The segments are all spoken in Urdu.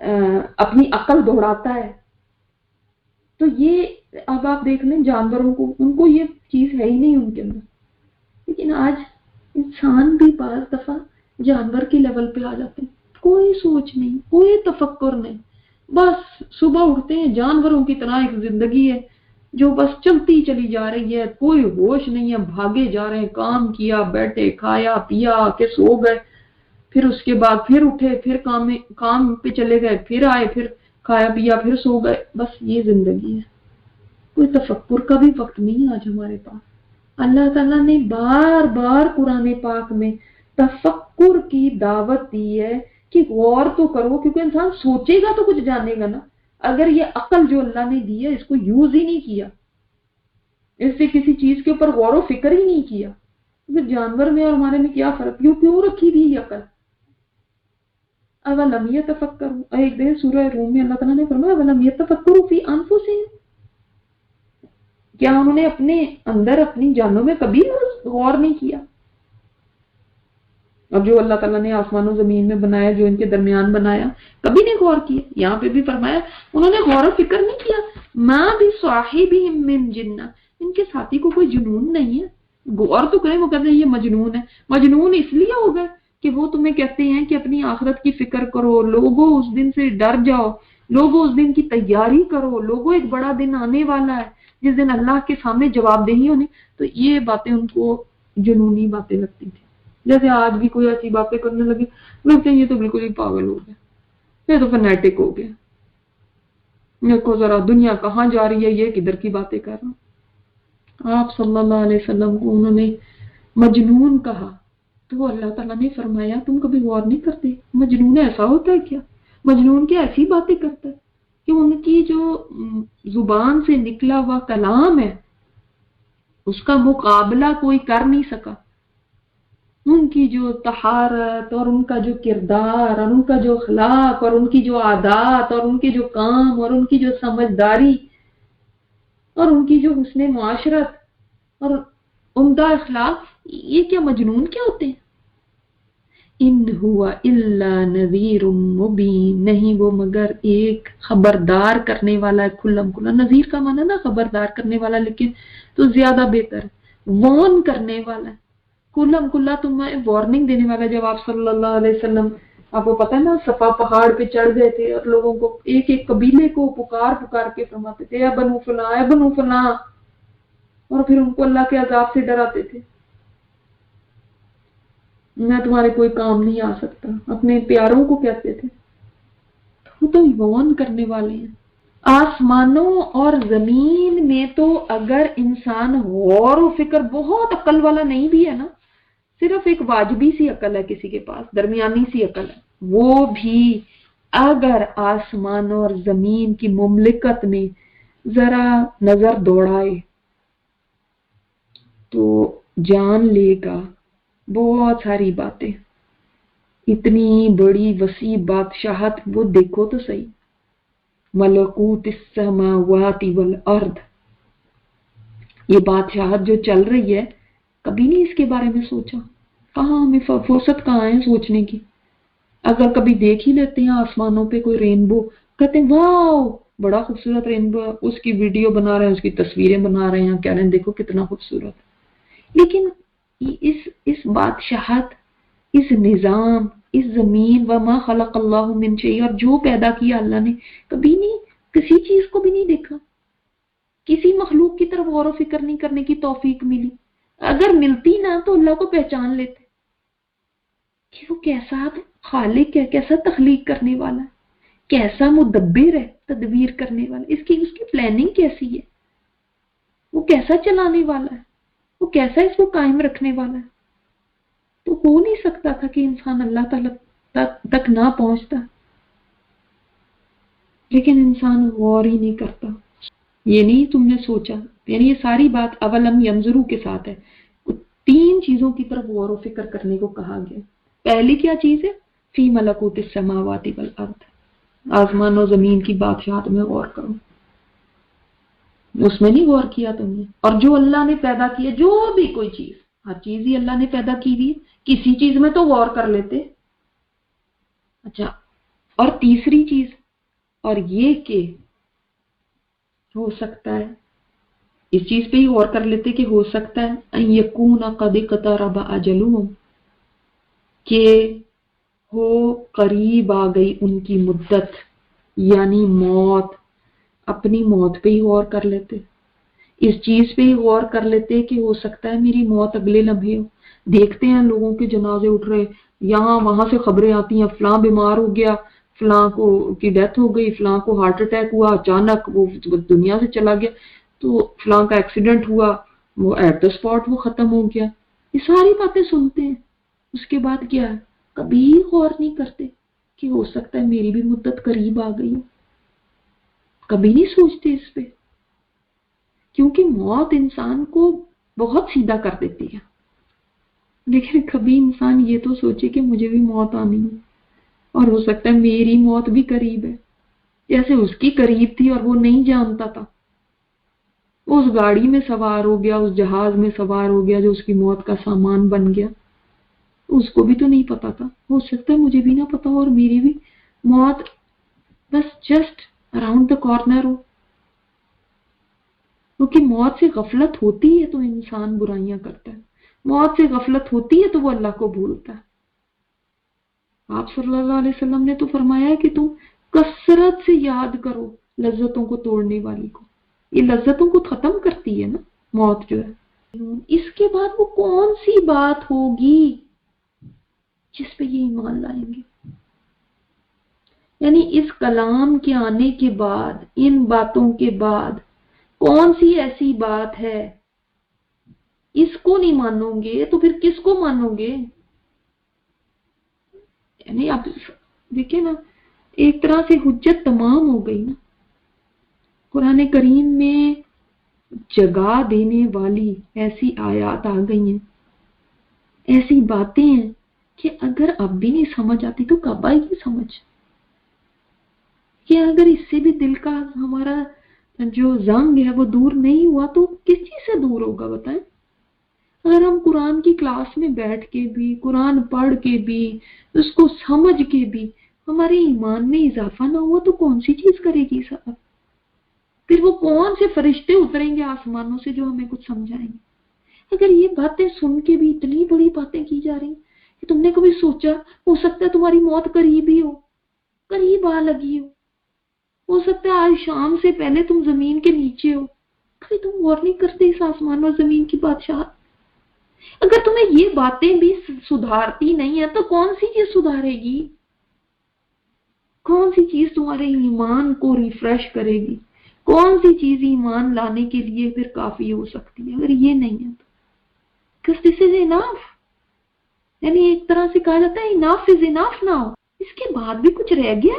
اپنی عقل دوڑاتا ہے. تو یہ اب آپ دیکھ لیں جانوروں کو، ان کو یہ چیز ہے ہی نہیں ان کے اندر. لیکن آج انسان بھی بعض دفعہ جانور کے لیول پہ آ جاتے ہیں، کوئی سوچ نہیں، کوئی تفکر نہیں، بس صبح اٹھتے ہیں جانوروں کی طرح ایک زندگی ہے جو بس چلتی چلی جا رہی ہے، کوئی ہوش نہیں ہے، بھاگے جا رہے ہیں، کام کیا، بیٹھے، کھایا پیا کے سو گئے، پھر اس کے بعد پھر اٹھے، پھر کام پہ چلے گئے، پھر آئے، پھر کھایا پیا، پھر سو گئے. بس یہ زندگی ہے، کوئی تفکر کا بھی وقت نہیں آج ہمارے پاس. اللہ تعالیٰ نے بار بار قرآن پاک میں تفکر کی دعوت دی ہے کہ غور تو کرو، کیونکہ انسان سوچے گا تو کچھ جانے گا نا. اگر یہ عقل جو اللہ نے دی ہے اس کو یوز ہی نہیں کیا، اس سے کسی چیز کے اوپر غور و فکر ہی نہیں کیا، پھر جانور میں اور ہمارے میں کیا فرق؟ کیوں رکھی تھی یہ عقل؟ اولم یتفکروا، ایک دن سورہ روم میں اللہ تعالیٰ نے فرمایا اولم یتفکروا فی انفسہم، کیا انہوں نے اپنے اندر اپنی جانوں میں کبھی غور نہیں کیا؟ اب جو اللہ تعالیٰ نے آسمان و زمین میں بنایا، جو ان کے درمیان بنایا، کبھی نہیں غور کیا. یہاں پہ بھی فرمایا انہوں نے غور و فکر نہیں کیا. ما بصاحبہم من جنہ، ان کے ساتھی کو کوئی جنون نہیں ہے. غور تو کریں، وہ کہتے ہیں یہ مجنون ہے. مجنون اس لیے ہو گئے کہ وہ تمہیں کہتے ہیں کہ اپنی آخرت کی فکر کرو، لوگوں اس دن سے ڈر جاؤ، لوگوں اس دن کی تیاری کرو، لوگوں ایک بڑا دن آنے والا ہے جس دن اللہ کے سامنے جواب دہی ہونے. تو یہ باتیں ان کو جنونی باتیں لگتی تھی. جیسے آج بھی کوئی ایسی باتیں کرنے لگے لگتے ہیں یہ تو بالکل ہی پاگل ہو گیا، یہ تو فنیٹک ہو گیا، دیکھو ذرا دنیا کہاں جا رہی ہے، یہ کدھر کی باتیں کر رہا. آپ صلی اللہ علیہ وسلم کو انہوں نے مجنون کہا تو اللہ تعالیٰ نے فرمایا تم کبھی غور نہیں کرتے مجنون ایسا ہوتا ہے کیا؟ مجنون کیا ایسی باتیں کرتا ہے کہ ان کی جو زبان سے نکلا ہوا کلام ہے اس کا مقابلہ کوئی کر نہیں سکا. ان کی جو طہارت اور ان کا جو کردار اور ان کا جو اخلاق اور ان کی جو عادات اور ان کے جو کام اور ان کی جو سمجھداری اور ان کی جو حسن معاشرت اور عمدہ اخلاق، یہ کیا مجنون کیا ہوتے ہیں؟ ان ہوا الا نذیر مبین، نہیں وہ مگر ایک خبردار کرنے والا ہے کھلم کھلا. نذیر کا معنی نا خبردار کرنے والا، لیکن تو زیادہ بہتر وارن کرنے والا ہے. کھلم کھلا تمہیں وارننگ دینے والا. جب آپ صلی اللہ علیہ وسلم، آپ کو پتہ ہے نا، صفا پہاڑ پہ چڑھ گئے تھے اور لوگوں کو ایک ایک قبیلے کو پکار کے فرماتے تھے اے بنو فلاں، اے بنو فلاں، اور پھر ان کو اللہ کے عذاب سے ڈراتے تھے. میں تمہارے کوئی کام نہیں آ سکتا، اپنے پیاروں کو کہتے تھے. وہ تو وارن کرنے والے ہیں. آسمانوں اور زمین میں تو اگر انسان غور و فکر، بہت عقل والا نہیں بھی ہے نا، صرف ایک واجبی سی عقل ہے کسی کے پاس، درمیانی سی عقل ہے، وہ بھی اگر آسمان اور زمین کی مملکت میں ذرا نظر دوڑائے تو جان لے گا بہت ساری باتیں. اتنی بڑی وسیع بادشاہت وہ دیکھو تو صحیح، ملکوت السماوات والارض، یہ بادشاہت جو چل رہی ہے، کبھی نہیں اس کے بارے میں سوچا. کہاں ہمیں فرصت کہاں ہے سوچنے کی؟ اگر کبھی دیکھ ہی لیتے ہیں آسمانوں پہ کوئی رینبو، کہتے ہیں واو بڑا خوبصورت رینبو ہے، اس کی ویڈیو بنا رہے ہیں، اس کی تصویریں بنا رہے ہیں، کہہ رہے ہیں دیکھو کتنا خوبصورت. لیکن اس بادشاہت، اس نظام، اس زمین، وما خلق اللہ من شیء، اور جو پیدا کیا اللہ نے، کبھی نہیں کسی چیز کو بھی نہیں دیکھا، کسی مخلوق کی طرف غور و فکر نہیں کرنے کی توفیق ملی. اگر ملتی نا تو اللہ کو پہچان لیتے کہ وہ کیسا خالق ہے، کیسا تخلیق کرنے والا ہے، کیسا مدبر ہے، تدبیر کرنے والا، اس کی پلاننگ کیسی ہے، وہ کیسا چلانے والا ہے، وہ کیسا اس کو قائم رکھنے والا ہے. تو ہو نہیں سکتا تھا کہ انسان اللہ تعالیٰ تک نہ پہنچتا، لیکن انسان غور ہی نہیں کرتا. یہ نہیں تم نے سوچا، یعنی یہ ساری بات اولم ینظروا کے ساتھ ہے. 3 چیزوں کی طرف غور و فکر کرنے کو کہا گیا. پہلی کیا چیز ہے؟ فی ملکوت السماوات والارض، آسمان و زمین کی بادشاہت میں غور کرو. اس میں نہیں غور کیا تم نے. اور جو اللہ نے پیدا کیا، جو بھی کوئی چیز، ہر چیز ہی اللہ نے پیدا کی ہوئی، کسی چیز میں تو غور کر لیتے. اچھا، اور تیسری چیز، اور یہ کہ ہو سکتا ہے، اس چیز پہ ہی غور کر لیتے کہ ہو سکتا ہے ان یکون قد اقترب اجلہم، کہ ہو قریب آ گئی ان کی مدت، یعنی موت. اپنی موت پہ ہی غور کر لیتے، اس چیز پہ ہی غور کر لیتے کہ ہو سکتا ہے میری موت اگلے لمحے ہو. دیکھتے ہیں لوگوں کے جنازے اٹھ رہے، یہاں وہاں سے خبریں آتی ہیں فلاں بیمار ہو گیا، فلاں کو کی ڈیتھ ہو گئی، فلاں کو ہارٹ اٹیک ہوا، اچانک وہ دنیا سے چلا گیا، تو فلاں کا ایکسیڈنٹ ہوا، وہ ایٹ دا اسپاٹ وہ ختم ہو گیا. یہ ساری باتیں سنتے ہیں، اس کے بعد کیا ہے، کبھی غور نہیں کرتے کہ ہو سکتا ہے میری بھی مدت قریب آ گئی ہو. کبھی نہیں سوچتے اس پہ، کیونکہ موت انسان کو بہت سیدھا کر دیتی ہے. لیکن کبھی انسان یہ تو سوچے کہ مجھے بھی موت آنی ہے، اور ہو سکتا ہے میری موت بھی قریب ہے، جیسے اس کی قریب تھی اور وہ نہیں جانتا تھا. اس گاڑی میں سوار ہو گیا، اس جہاز میں سوار ہو گیا جو اس کی موت کا سامان بن گیا، اس کو بھی تو نہیں پتا تھا. ہو سکتا ہے مجھے بھی نہ پتا ہو اور میری بھی موت بس جسٹ اراؤنڈ دا کارنر ہو. کیونکہ موت سے غفلت ہوتی ہے تو انسان برائیاں کرتا ہے، موت سے غفلت ہوتی ہے تو وہ اللہ کو بھولتا ہے. آپ صلی اللہ علیہ وسلم نے تو فرمایا ہے کہ تم کثرت سے یاد کرو لذتوں کو توڑنے والی کو. یہ لذتوں کو ختم کرتی ہے نا موت جو ہے. اس کے بعد وہ کون سی بات ہوگی جس پہ یہ ایمان لائیں گے؟ یعنی اس کلام کے آنے کے بعد، ان باتوں کے بعد کون سی ایسی بات ہے، اس کو نہیں مانو گے تو پھر کس کو مانو گے؟ یعنی آپ دیکھیں نا، ایک طرح سے حجت تمام ہو گئی نا. قرآن کریم میں جگا دینے والی ایسی آیات آ گئی ہیں، ایسی باتیں ہیں کہ اگر اب بھی نہیں سمجھ آتی تو کب آئے گی سمجھ؟ کہ اگر اس سے بھی دل کا ہمارا جو زنگ ہے وہ دور نہیں ہوا تو کس چیز سے دور ہوگا بتائیں؟ اگر ہم قرآن کی کلاس میں بیٹھ کے بھی، قرآن پڑھ کے بھی، اس کو سمجھ کے بھی ہمارے ایمان میں اضافہ نہ ہوا تو کون سی چیز کرے گی صاحب؟ پھر وہ کون سے فرشتے اتریں گے آسمانوں سے جو ہمیں کچھ سمجھائیں گے؟ اگر یہ باتیں سن کے بھی اتنی بڑی باتیں کی جا رہی کہ تم نے کبھی سوچا ہو سکتا ہے تمہاری موت قریب ہی ہو، قریب آ لگی ہو سکتا ہے آج شام سے پہلے تم زمین کے نیچے ہو. کبھی تم غور نہیں کرتے اس آسمان اور زمین کی بادشاہ؟ اگر تمہیں یہ باتیں بھی سدھارتی نہیں ہے تو کون سی چیز سدھارے گی؟ کون سی چیز تمہارے ایمان کو ریفریش کرے گی؟ کون سی چیز ایمان لانے کے لیے پھر کافی ہو سکتی ہے اگر یہ نہیں ہے تو؟ because this is enough. یعنی ایک طرح سے کہا جاتا ہے enough is enough now. اس کے بعد بھی کچھ رہ گیا؟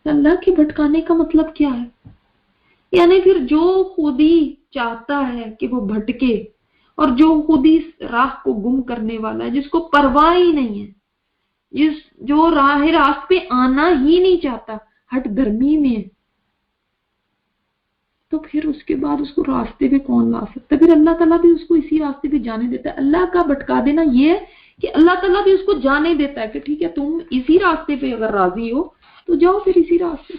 اللہ کے بھٹکانے کا مطلب کیا ہے؟ یعنی پھر جو خود ہی چاہتا ہے کہ وہ بھٹکے، اور جو خود ہی راہ کو گم کرنے والا ہے، جس کو پرواہ ہی نہیں ہے، جو راہ راست پہ آنا ہی نہیں چاہتا، ہٹ دھرمی میں، تو پھر اس کے بعد اس کو راستے پہ کون لا سکتا ہے؟ پھر اللہ تعالیٰ بھی اس کو اسی راستے پہ جانے دیتا ہے. اللہ کا بھٹکا دینا یہ ہے کہ اللہ تعالیٰ بھی اس کو جانے دیتا ہے کہ ٹھیک ہے تم اسی راستے پہ اگر راضی ہو تو جاؤ پھر اسی راستے.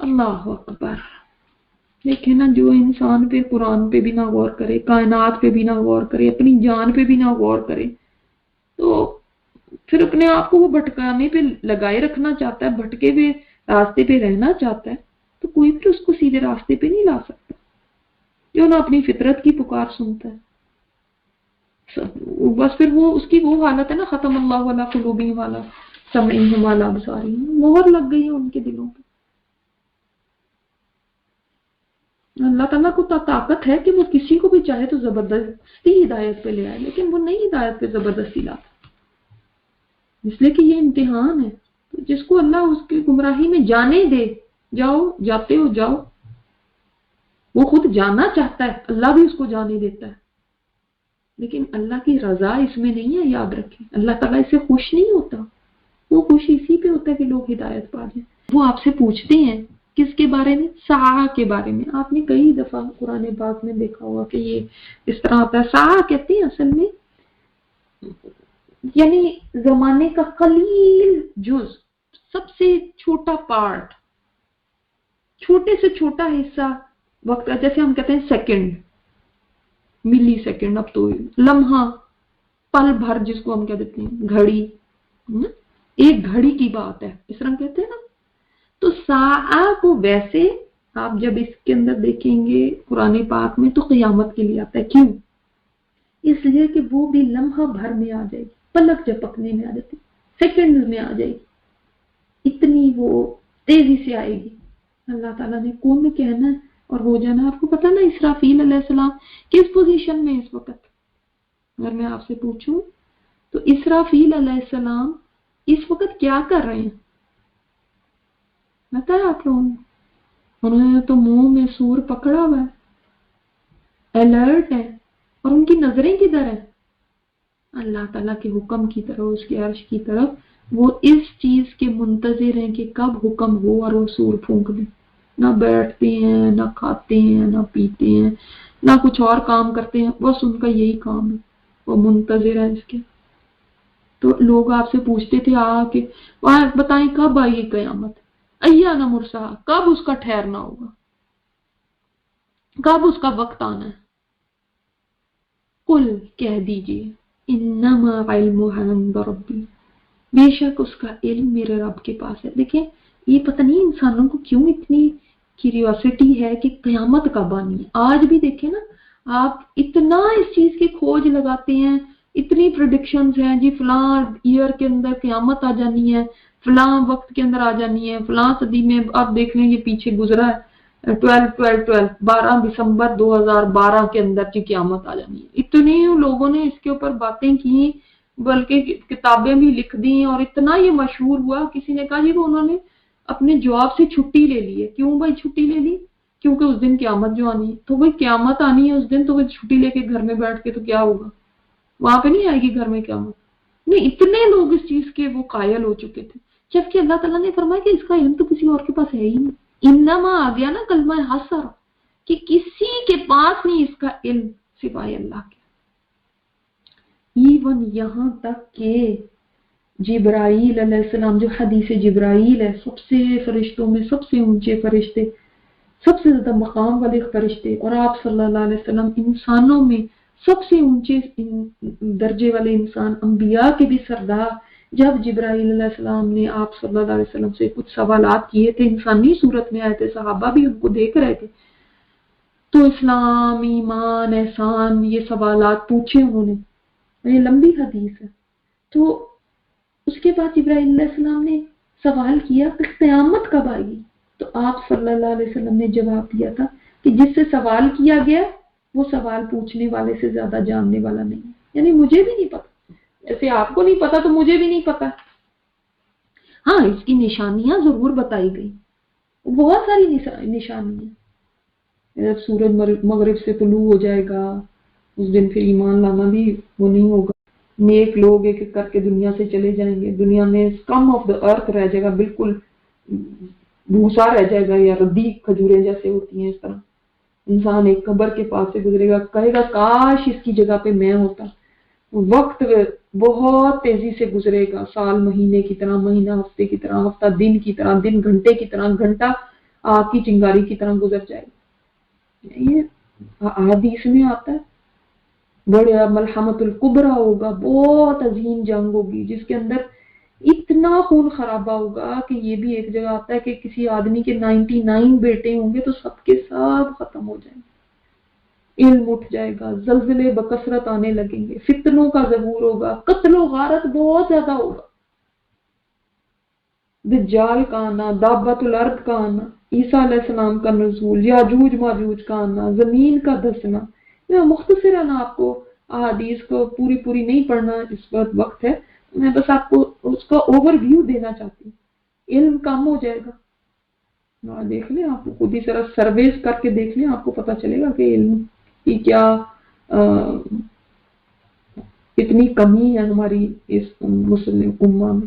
اللہ اکبر. دیکھیں نا، جو انسان پہ قرآن پہ بھی نہ غور کرے، کائنات پہ بھی نہ غور کرے، اپنی جان پہ بھی نہ غور کرے، تو پھر اپنے آپ کو وہ بھٹکانے پہ لگائے رکھنا چاہتا ہے، بھٹکے ہوئے راستے پہ رہنا چاہتا ہے، تو کوئی بھی اس کو سیدھے راستے پہ نہیں لا سکتا جو نہ اپنی فطرت کی پکار سنتا ہے. بس پھر وہ اس کی وہ حالت ہے نا، ختم اللہ علی قلوبہم والا، سمعہم وعلی ابصارہم، مہر لگ گئی ہے ان کے دلوں پہ. اللہ تعالیٰ کو طاقت ہے کہ وہ کسی کو بھی چاہے تو زبردستی ہدایت پہ لے آئے، لیکن وہ نہیں ہدایت پہ زبردستی لاتا، اس لیے کہ یہ امتحان ہے. تو جس کو اللہ اس کی گمراہی میں جانے دے، جاؤ، جاتے ہو جاؤ. وہ خود جانا چاہتا ہے، اللہ بھی اس کو جانے دیتا ہے، لیکن اللہ کی رضا اس میں نہیں ہے. یاد رکھیں، اللہ تعالیٰ اس سے خوش نہیں ہوتا، وہ خوش اسی پہ ہوتا ہے کہ لوگ ہدایت پا جائیں. وہ آپ سے پوچھتے ہیں کس کے بارے میں؟ ساعہ کے بارے میں. آپ نے کئی دفعہ قرآن پاک میں دیکھا ہوگا کہ یہ اس طرح ہوتا ہے. ساعہ کہتے ہیں اصل میں یعنی زمانے کا قلیل جز، سب سے چھوٹا پارٹ، چھوٹے سے چھوٹا حصہ وقت کا، جیسے ہم کہتے ہیں سیکنڈ، ملی سیکنڈ، اب تو لمحہ، پل بھر جس کو ہم کہہ دیتے ہیں، گھڑی، ایک گھڑی کی بات ہے، اس طرح کہتے ہیں نا. تو ساعہ کو ویسے آپ جب اس کے اندر دیکھیں گے قرآن پاک میں تو قیامت کے لیے آتا ہے. کیوں؟ اس لیے کہ وہ بھی لمحہ بھر میں آ جائے گی، پلک جھپکنے میں آ جاتی، سیکنڈ میں آ جائے گی، اتنی وہ تیزی سے آئے گی. اللہ تعالیٰ نے کون میں کہنا ہے اور ہو جانا. آپ کو پتا نا اسرافیل علیہ السلام کس پوزیشن میں اس وقت؟ اگر میں آپ سے پوچھوں تو اسرافیل علیہ السلام اس وقت کیا کر رہے ہیں؟ پتا ہے آپ لوگوں کو؟ انہوں نے تو منہ میں سور پکڑا ہوا ہے، الرٹ ہے، اور ان کی نظریں کدھر ہیں؟ اللہ تعالیٰ کے حکم کی طرف، اس کے عرش کی طرف. وہ اس چیز کے منتظر ہیں کہ کب حکم ہو اور وہ سور پھونک دیں. نہ بیٹھتے ہیں، نہ کھاتے ہیں، نہ پیتے ہیں، نہ کچھ اور کام کرتے ہیں، بس ان کا یہی کام ہے، وہ منتظر ہے اس کے. تو لوگ آپ سے پوچھتے تھے کہ بتائیں کب آئے گی قیامت، ایانا مرسا، کب اس کا ٹھہرنا ہوگا، کب اس کا وقت آنا ہے. قل، کہہ دیجئے، انما علمها عند ربی، بے شک اس کا علم میرے رب کے پاس ہے. دیکھیں یہ پتہ نہیں انسانوں کو کیوں اتنی کیوریوسٹی ہے کہ قیامت کب آنی ہے. آج بھی دیکھیں نا آپ، اتنا اس چیز کی کھوج لگاتے ہیں، اتنی پریڈکشنز ہیں جی، فلاں ایئر کے اندر قیامت آ جانی ہے، فلاں وقت کے اندر آ جانی ہے، فلاں صدی میں. آپ دیکھ لیں یہ پیچھے گزرا ہے 12 دسمبر 2012 کے اندر کی قیامت آ جانی ہے. اتنی لوگوں نے اس کے اوپر باتیں کی، بلکہ کتابیں بھی لکھ دی، اور اتنا یہ مشہور ہوا. کسی نے کہا جی وہ انہوں نے اپنے جواب سے چھٹی لے لی ہے. کیوں بھائی چھٹی لے لی؟ کیونکہ اس دن قیامت جو آنی ہے. تو بھائی قیامت آنی ہے اس دن، تو وہ چھٹی لے کے گھر میں بیٹھ کے تو کیا ہوگا؟ وہاں پہ نہیں آئے گی گھر میں قیامت. نہیں، اتنے لوگ اس چیز کے وہ قائل ہو چکے تھے، جبکہ اللہ تعالیٰ نے فرمایا کہ اس کا علم تو کسی اور کے پاس ہے ہی نہیں. انما آ گیا نا کلمہ حسر، کہ کسی کے پاس نہیں اس کا علم سوائے اللہ کے. ایون یہاں تک کہ جبرائیل علیہ السلام، جو حدیث جبرائیل ہے، سب سے فرشتوں میں سب سے اونچے فرشتے، سب سے زیادہ مقام والے فرشتے، اور آپ صلی اللہ علیہ وسلم انسانوں میں سب سے اونچے درجے والے انسان، انبیاء کے بھی سردار. جب جبرائیل علیہ السلام نے آپ صلی اللہ علیہ وسلم سے کچھ سوالات کیے تھے، انسانی صورت میں آئے تھے، صحابہ بھی ان کو دیکھ رہے تھے، تو اسلام، ایمان، احسان، یہ سوالات پوچھے انہوں نے. یہ لمبی حدیث ہے. تو اس کے بعد جبرائیل علیہ السلام نے سوال کیا کہ قیامت کب آئے گی؟ تو آپ صلی اللہ علیہ وسلم نے جواب دیا تھا کہ جس سے سوال کیا گیا وہ سوال پوچھنے والے سے زیادہ جاننے والا نہیں ہے. یعنی مجھے بھی نہیں پتا، جیسے آپ کو نہیں پتا تو مجھے بھی نہیں پتا. ہاں، اس کی نشانیاں ضرور بتائی گئی، بہت ساری نشانیاں. جب سورج مغرب سے طلوع ہو جائے گا اس دن پھر ایمان لانا بھی وہ نہیں ہوگا. نیک لوگ ایک ایک کر کے دنیا سے چلے جائیں گے، دنیا میں کم آف دا ارتھ رہ جائے گا، بالکل بھوسا رہ جائے گا، یا ردی کھجوریں جیسے ہوتی ہیں اس طرح. انسان ایک قبر کے پاس سے گزرے گا، کہے گا کاش اس کی جگہ پہ میں ہوتا. وقت بہت تیزی سے گزرے گا، سال مہینے کی طرح، مہینہ ہفتے کی طرح، ہفتہ دن کی طرح، دن گھنٹے کی طرح، گھنٹہ آگ کی چنگاری کی طرح گزر جائے گا. یہ حدیث میں آتا ہے. بڑے ملحمت الکبرا ہوگا، بہت عظیم جنگ ہوگی جس کے اندر اتنا خون خرابہ ہوگا کہ یہ بھی ایک جگہ آتا ہے کہ کسی آدمی کے 99 بیٹے ہوں گے تو سب کے سب ختم ہو جائیں گے. علم اٹھ جائے گا، زلزلے بکثرت آنے لگیں گے، فتنوں کا ظہور ہوگا، قتل و غارت بہت زیادہ ہوگا، دجال کا آنا، دابت الارض کا آنا، عیسیٰ علیہ السلام کا نزول، یاجوج ماجوج کا آنا، زمین کا دھسنا. میں مختصراً آپ کو احادیث کو پوری نہیں پڑھنا اس وقت ہے، میں بس آپ کو اس کا اوور ویو دینا چاہتی ہوں. علم کم ہو جائے گا، دیکھ لیں، آپ خود ہی ذرا سرویز کر کے دیکھ لیں، آپ کو پتہ چلے گا کہ علم کی کیا کتنی کمی ہے ہماری اس مسلم امہ میں.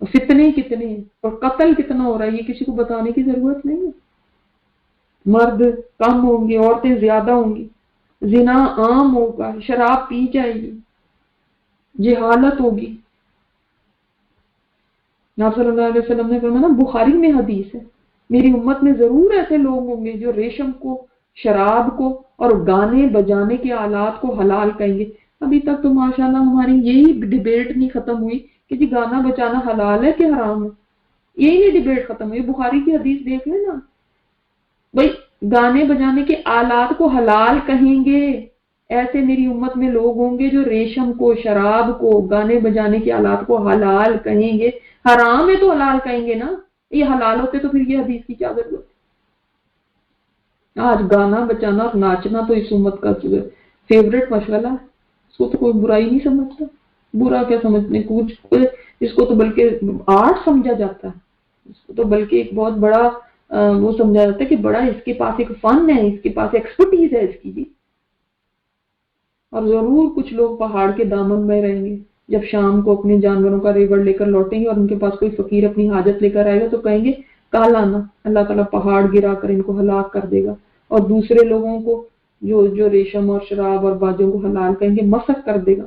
فتنے کتنے ہیں اور قتل کتنا ہو رہا ہے، یہ کسی کو بتانے کی ضرورت نہیں ہے. مرد کم ہوں گے، عورتیں زیادہ ہوں گی، زنا عام ہوگا، شراب پی جائے گی، جہالت ہوگی. آپ صلی اللہ علیہ وسلم نے فرمایا نا، بخاری میں حدیث ہے، میری امت میں ضرور ایسے لوگ ہوں گے جو ریشم کو، شراب کو اور گانے بجانے کے آلات کو حلال کہیں گے. ابھی تک تو ماشاءاللہ ہماری یہی ڈیبیٹ نہیں ختم ہوئی کہ جی گانا بجانا حلال ہے کہ حرام ہے. یہی نہیں ڈیبیٹ ختم ہوئی. بخاری کی حدیث دیکھ لیں نا بھائی، گانے بجانے کے آلات کو حلال کہیں گے. ایسے میری امت میں لوگ ہوں گے جو ریشم کو، شراب کو، گانے بجانے کے آلات کو حلال کہیں گے. حرام ہے تو حلال کہیں گے نا. یہ حلال ہوتے تو پھر یہ حدیث کی کیا ضرورت. آج گانا بجانا اور ناچنا تو اس امت کا فیوریٹ مشغلہ ہے. اس کو تو کوئی برائی نہیں سمجھتا. برا کیا سمجھنے کچھ، اس کو تو بلکہ آرٹ سمجھا جاتا ہے. اس کو تو بلکہ ایک بہت بڑا وہ سمجھا جاتا ہے کہ بڑا اس کے پاس ایک فن ہے، اس کے پاس ایکسپرٹیز ہے اس کی بھی. اور ضرور کچھ لوگ پہاڑ کے دامن میں رہیں گے، جب شام کو اپنے جانوروں کا ریوڑ لے کر لوٹیں گے اور ان کے پاس کوئی فقیر اپنی حاجت لے کر آئے گا تو کہیں گے کل آنا، اللہ تعالیٰ پہاڑ گرا کر ان کو ہلاک کر دے گا. اور دوسرے لوگوں کو جو ریشم اور شراب اور باجوں کو حلال کہیں گے مسخ کر دے گا،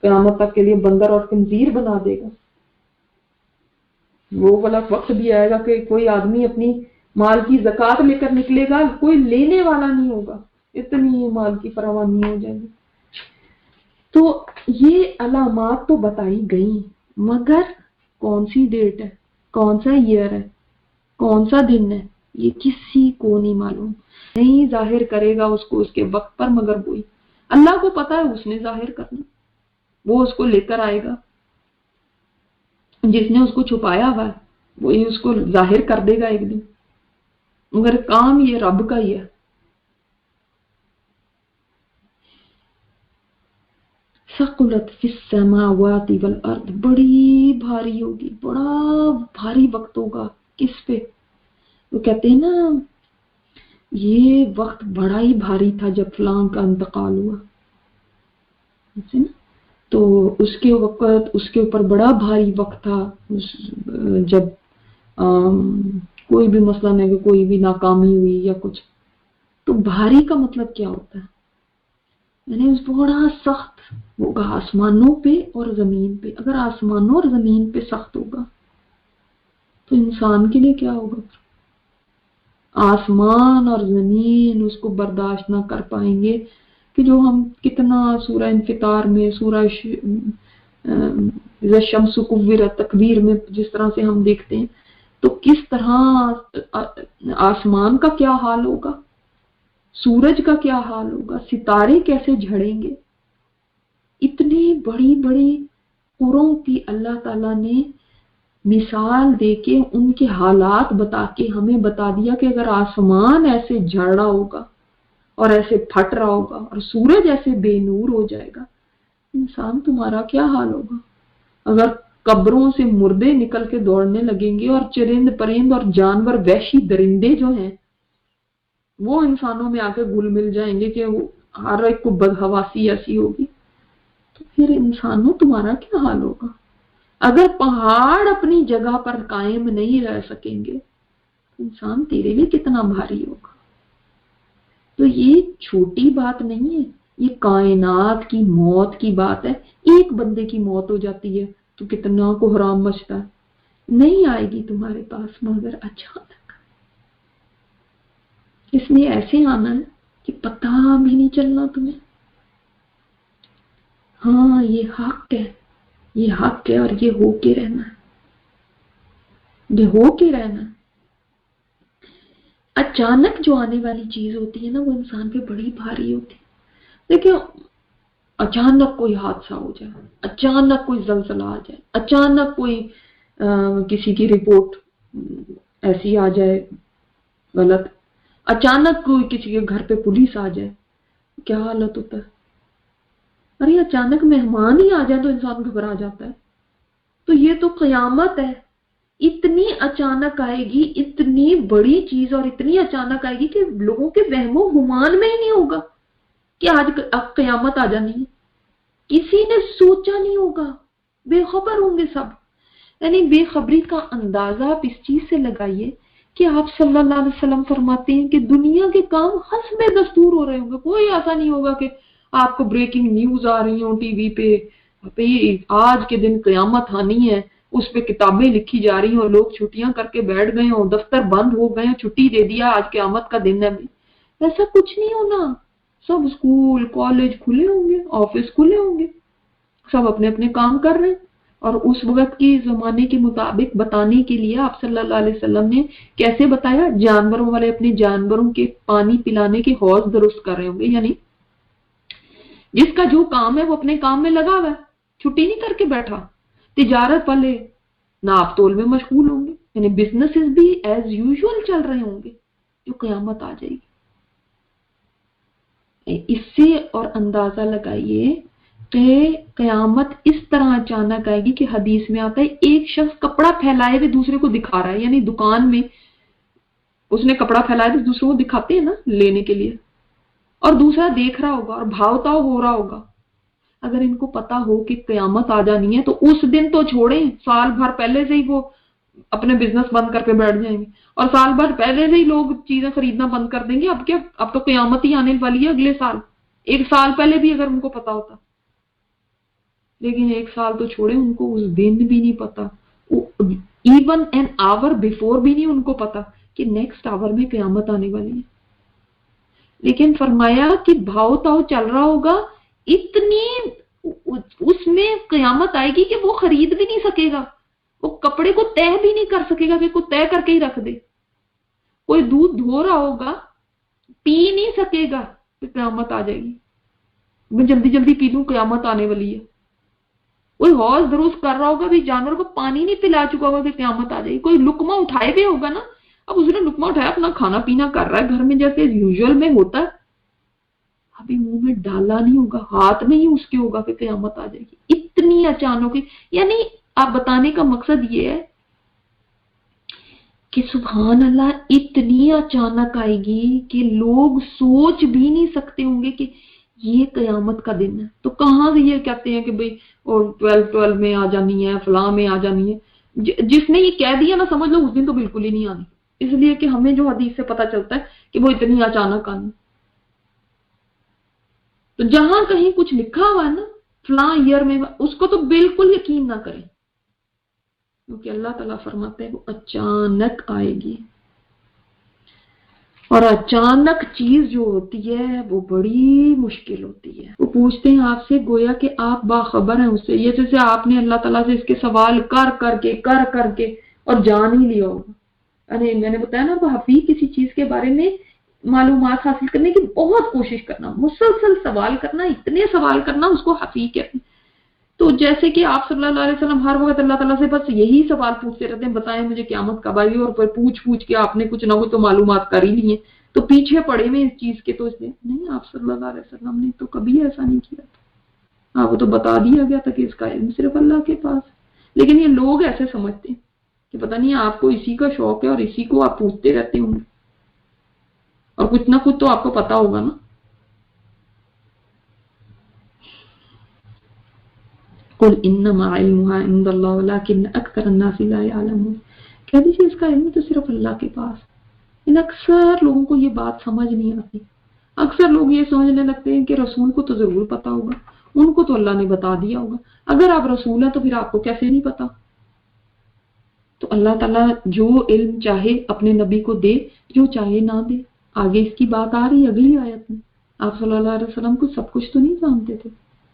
قیامت تک کے لیے بندر اور خنزیر بنا دے گا. وہ والا وقت بھی آئے گا کہ کوئی آدمی اپنی مال کی زکوٰۃ لے کر نکلے گا، کوئی لینے والا نہیں ہوگا، اتنی مال کی فراوانی ہو جائے گی. تو یہ علامات تو بتائی گئی، مگر کون سی ڈیٹ ہے، کون سا ایئر ہے، کون سا دن ہے، یہ کسی کو نہیں معلوم. نہیں ظاہر کرے گا اس کو اس کے وقت پر، مگر وہی اللہ کو پتا ہے، اس نے ظاہر کرنا، وہ اس کو لے کر آئے گا. جس نے اس کو چھپایا ہوا ہے وہی اس کو ظاہر کر دے گا ایک دن، مگر کام یہ رب کا ہی ہے. ثقلت فی السماوات والارض، بڑی بھاری ہوگی، بڑا بھاری وقت ہوگا. کس پہ؟ وہ کہتے ہیں نا یہ وقت بڑا ہی بھاری تھا جب فلاں کا انتقال ہوا، تو اس کے وقت اس کے اوپر بڑا بھاری وقت تھا جب کوئی بھی مسئلہ نہیں، کوئی بھی ناکامی ہوئی یا کچھ. تو بھاری کا مطلب کیا ہوتا ہے؟ یعنی بڑا سخت ہوگا آسمانوں پہ اور زمین پہ. اگر آسمانوں اور زمین پہ سخت ہوگا تو انسان کے لیے کیا ہوگا؟ آسمان اور زمین اس کو برداشت نہ کر پائیں گے کہ جو ہم کتنا سورہ انفطار میں، سورہ شمس کورت تکویر میں جس طرح سے ہم دیکھتے ہیں، تو کس طرح آسمان کا کیا حال ہوگا، سورج کا کیا حال ہوگا، ستارے کیسے جھڑیں گے. اتنی بڑی بڑی قروں کی اللہ تعالیٰ نے مثال دے کے ان کے حالات بتا کے ہمیں بتا دیا کہ اگر آسمان ایسے جھڑ رہا ہوگا اور ایسے پھٹ رہا ہوگا اور سورج ایسے بے نور ہو جائے گا، انسان تمہارا کیا حال ہوگا. اگر قبروں سے مردے نکل کے دوڑنے لگیں گے اور چرند پرند اور جانور وحشی درندے جو ہیں وہ انسانوں میں آ کے گل مل جائیں گے کہ ہر ایک کو بدحواسی ایسی ہوگی، تو پھر انسانوں تمہارا کیا حال ہوگا. اگر پہاڑ اپنی جگہ پر قائم نہیں رہ سکیں گے تو انسان تیرے لیے کتنا بھاری ہوگا. تو یہ چھوٹی بات نہیں ہے، یہ کائنات کی موت کی بات ہے. ایک بندے کی موت ہو جاتی ہے تو کتنا کو حرام مچتا ہے. نہیں آئے گی تمہارے پاس مگر اچانک. اس میں ایسے آنا ہے کہ پتہ بھی نہیں چلنا تمہیں. ہاں یہ حق ہے، یہ حق ہے اور یہ ہو کے رہنا ہے، یہ ہو کے رہنا ہے. اچانک جو آنے والی چیز ہوتی ہے نا وہ انسان پہ بڑی بھاری ہوتی ہے. دیکھیں اچانک کوئی حادثہ ہو جائے، اچانک کوئی زلزلہ آ جائے، اچانک کوئی کسی کی رپورٹ ایسی آ جائے غلط، اچانک کوئی کسی کے گھر پہ پولیس آ جائے، کیا حالت ہوتا ہے. ارے اچانک مہمان ہی آ جائے تو انسان گھبرا جاتا ہے. تو یہ تو قیامت ہے، اتنی اچانک آئے گی، اتنی بڑی چیز اور اتنی اچانک آئے گی کہ لوگوں کے وہم و گمان میں ہی نہیں ہوگا کہ آج قیامت آ جانی ہے. کسی نے سوچا نہیں ہوگا، بے خبر ہوں گے سب. یعنی بے خبری کا اندازہ آپ اس چیز سے لگائیے کہ آپ صلی اللہ علیہ وسلم فرماتے ہیں کہ دنیا کے کام حسب دستور ہو رہے ہوں گے. کوئی ایسا نہیں ہوگا کہ آپ کو بریکنگ نیوز آ رہی ہوں ٹی وی پہ آج کے دن قیامت آنی ہے، اس پہ کتابیں لکھی جا رہی ہیں اور لوگ چھٹیاں کر کے بیٹھ گئے اور دفتر بند ہو گئے، چھٹی دے دیا، آج قیامت کا دن ہے۔ ایسا کچھ نہیں ہونا، سب اسکول کالج کھلے ہوں گے، آفس کھلے ہوں گے، سب اپنے اپنے کام کر رہے ہیں۔ اور اس وقت کی زمانے کے مطابق بتانے کے لیے آپ صلی اللہ علیہ وسلم نے کیسے بتایا؟ جانوروں والے اپنے جانوروں کے پانی پلانے کے حوض درست کر رہے ہوں گے، یعنی جس کا جو کام ہے وہ اپنے کام میں لگا ہوا ہے، چھٹی نہیں کر کے بیٹھا۔ تجارت والے ناپ تول میں مشغول ہوں گے، یعنی بزنسز بھی ایز یوزول چل رہے ہوں گے، جو قیامت آ جائے گی۔ اس سے اور اندازہ لگائیے کہ قیامت اس طرح اچانک آئے گی کہ حدیث میں آتا ہے ایک شخص کپڑا پھیلائے ہوئے دوسرے کو دکھا رہا ہے، یعنی دکان میں اس نے کپڑا پھیلایا تو دوسروں کو دکھاتے ہیں نا لینے کے لیے، اور دوسرا دیکھ رہا ہوگا اور بھاؤ تاؤ ہو رہا ہوگا۔ اگر ان کو پتا ہو کہ قیامت آ جانی ہے تو اس دن تو چھوڑیں، سال بھر پہلے سے ہی وہ اپنے بزنس بند کر کے بیٹھ جائیں گے، اور سال بھر پہلے سے ہی لوگ چیزیں خریدنا بند کر دیں گے۔ اب کیا، اب تو قیامت ہی آنے والی ہے اگلے سال، ایک سال پہلے بھی اگر ان کو پتا ہوتا۔ لیکن ایک سال تو چھوڑیں، ان کو اس دن بھی نہیں پتا، ایون این آور بیفور بھی نہیں ان کو پتا کہ نیکسٹ آور میں قیامت آنے والی ہے۔ لیکن فرمایا کہ بھاؤ تاؤ چل رہا ہوگا، اتنی اس میں قیامت آئے گی کہ وہ خرید بھی نہیں سکے گا، وہ کپڑے کو طے بھی نہیں کر سکے گا کہ کوئی طے کر کے ہی رکھ دے۔ کوئی دودھ دھو رہا ہوگا، پی نہیں سکے گا کہ قیامت آ جائے گی، میں جلدی جلدی پی لوں قیامت آنے والی ہے۔ کوئی حوض درست کر رہا ہوگا، بھی جانور کو پانی نہیں پلا چکا ہوگا کہ قیامت آ جائے گی۔ کوئی لقمہ اٹھائے بھی ہوگا نا، اب اس نے لقمہ اٹھایا، اپنا کھانا پینا کر رہا ہے گھر میں جیسے یوزول میں ہوتا ہے، ابھی منہ میں ڈالا نہیں ہوگا، ہاتھ میں ہی اس کے ہوگا کہ قیامت آ جائے گی۔ اتنی اچانک، یعنی آپ بتانے کا مقصد یہ ہے کہ سبحان اللہ اتنی اچانک آئے گی کہ لوگ سوچ بھی نہیں سکتے ہوں گے کہ یہ قیامت کا دن ہے۔ تو کہاں سے یہ کہتے ہیں کہ بھئی اور 12 میں آ جانی ہے، فلاں میں آ جانی ہے۔ جس نے یہ کہہ دیا نا، سمجھ لو اس دن تو بالکل ہی نہیں آنی، اس لیے کہ ہمیں جو حدیث سے پتا چلتا ہے کہ وہ اتنی اچانک آنی۔ تو جہاں کہیں کچھ لکھا ہوا ہے نا فلاں ایئر میں، اس کو تو بالکل یقین نہ کریں، کیونکہ اللہ تعالیٰ فرماتے ہیں وہ اچانک آئے گی، اور اچانک چیز جو ہوتی ہے وہ بڑی مشکل ہوتی ہے۔ وہ پوچھتے ہیں آپ سے گویا کہ آپ باخبر ہیں اس سے، یہ جیسے آپ نے اللہ تعالیٰ سے اس کے سوال کر کر کے اور جان ہی لیا ہوگا۔ یعنی میں نے بتایا نا، حفیظ کسی چیز کے بارے میں معلومات حاصل کرنے کی بہت کوشش کرنا، مسلسل سوال کرنا، اتنے سوال کرنا، اس کو حفیظ کہتے ہیں۔ تو جیسے کہ آپ صلی اللہ علیہ وسلم ہر وقت اللہ تعالیٰ سے بس یہی سوال پوچھتے رہتے ہیں، بتائیں مجھے قیامت کب آئے گی، اور پھر پوچھ کے آپ نے کچھ نہ کچھ تو معلومات کر ہی لی ہیں، تو پیچھے پڑے میں اس چیز کے۔ تو اس لیے نہیں، آپ صلی اللہ علیہ وسلم نے تو کبھی ایسا نہیں کیا تھا، وہ تو بتا دیا گیا تھا کہ اس کا علم صرف اللہ کے پاس۔ لیکن یہ لوگ ایسے سمجھتے ہیں کہ پتہ نہیں آپ کو اسی کا شوق ہے اور اسی کو آپ پوچھتے رہتے ہوں گے، اور کچھ نہ کچھ تو آپ کو پتا ہوگا نا۔ قل انما علمها عند اللہ ولکن اکثر الناس لا يعلمون، کہہ دیجیے اس کا علم تو صرف اللہ کے پاس۔ ان اکثر لوگوں کو یہ بات سمجھ نہیں آتی۔ اکثر لوگ یہ سمجھنے لگتے ہیں کہ رسول کو تو ضرور پتا ہوگا، ان کو تو اللہ نے بتا دیا ہوگا۔ اگر آپ رسول ہیں تو پھر آپ کو کیسے نہیں پتا؟ تو اللہ تعالیٰ جو علم چاہے اپنے نبی کو دے، جو چاہے نہ دے۔ آگے اس کی بات آ رہی ہے اگلی آیت میں۔ آپ صلی اللہ علیہ وسلم کو سب کچھ تو نہیں جانتے تھے،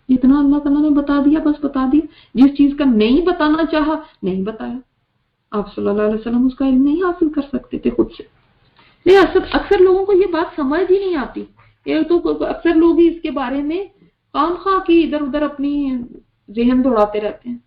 جتنا اللہ تعالیٰ نے بتا دیا بس بتا دیا۔ جس چیز کا نہیں بتانا چاہا نہیں بتایا۔ آپ صلی اللہ علیہ وسلم اس کا علم نہیں حاصل کر سکتے تھے خود سے۔ نہیں، اکثر لوگوں کو یہ بات سمجھ ہی نہیں آتی۔ ایک تو اکثر لوگ ہی اس کے بارے میں خام خواہ کی ادھر ادھر اپنی ذہن دوڑاتے رہتے ہیں۔